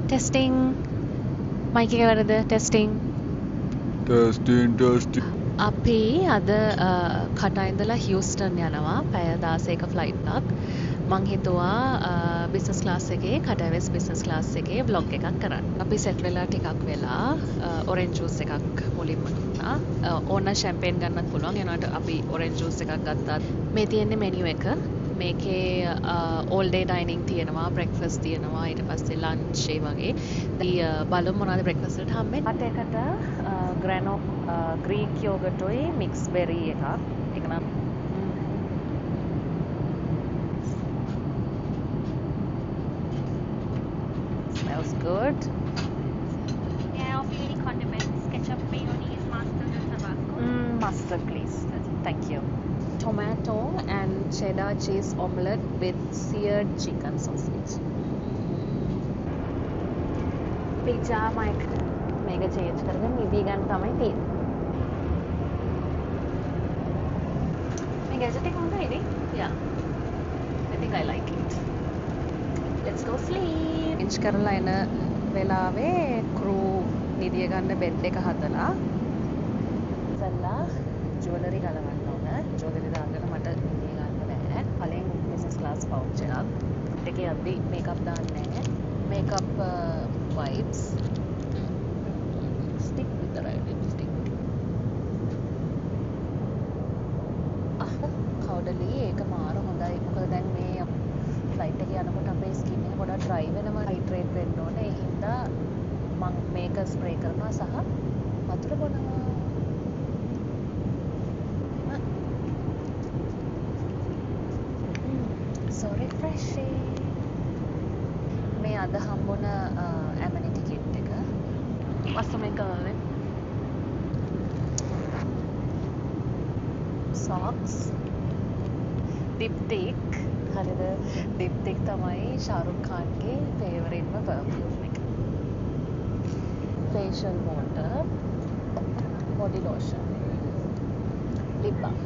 Testing mic එක වැරද testing අපි අද කටා ඉඳලා හියුස්ටන් යනවා පැය 16ක ෆ්ලයිට් එකක් මං හිතුවා බිස්නස් ක්ලාස් එකේ කටාවෙස් බිස්නස් ක්ලාස් එකේ vlog එකක් කරන්න. අපි සෙට් වෙලා ටිකක් වෙලා ඔරෙන්ජ් ජූස් එකක් මුලින්ම දුන්නා. ඕන ෂැම්පේන් ගන්නත් පුළුවන්. එනවාට අපි ඔරෙන්ජ් ජූස් එකක් ගත්තා. මේ තියෙන්නේ මෙනු එක. මේකේ all day dining තියෙනවා, breakfast තියෙනවා, ඊට පස්සේ lunch ඒ වගේ. බලමු මොනවද breakfast වලට හම්බෙන්නේ. අට එකට grano Greek yogurt උයි mixed berry එකක්. ඒක නම් smells good. Yeah, I'll offer you any condiments, ketchup, mayonnaise, mustard, and Tabasco. Mustard, please. Thank you. Tomato and cheddar cheese omelette with seared chicken sausage. Pizza mic mega change කරගෙන නිදි ගන්න තමයි තියෙන්නේ. මේ gadget එක හොඳයිනේ. Yeah. I think I like it. Let's go sleep. Change කරලා එන වෙලාවේ crew නිදිය ගන්න බෙඩ් එක හදලා ඉස්සල්ලා ජුවලරි ගලවන්න ඕන. ජුවලරි දාගෙන මට නිදිය ගන්න බෑ. කලින් business class pouch එකක්. ඒකේ අද්දි මේකප් දාන්නේ නැහැ. Makeup wipes. Stick with the right lipstick. කවුඩලි ඒක මාර හොඳයි. මොකද දැන් මේ ෆ්ලයිට් එකේ යනකොට අපේ ස්කින් එක පොඩක් ඩ්‍රයි වෙනවා. හයිඩ්‍රේට් වෙන්න ඕනේ. ඒ හින්දා මම මේක ස්ප්‍රේ කරනවා සහ වතුර බොනවා. So refreshing. මේ අද හම්බුන ඇමනිටි කිට් එක. What's the make of it? Socks. Diptyque. හරිද? Diptyque තමයි ශාරුක් ખાන්ගේ ෆේවරිට්ම පර්ෆියුම් එක. Facial water. Body lotion. Lip balm.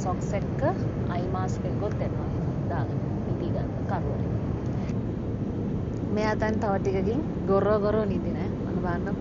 Socks එක eye mask එකකුත් දෙනවා. දාගෙන නිදි ගන්න කරුවලේ. මෙයා දැන් තව ටිකකින් ගොරෝ නිදි නෑ. මම බලන්න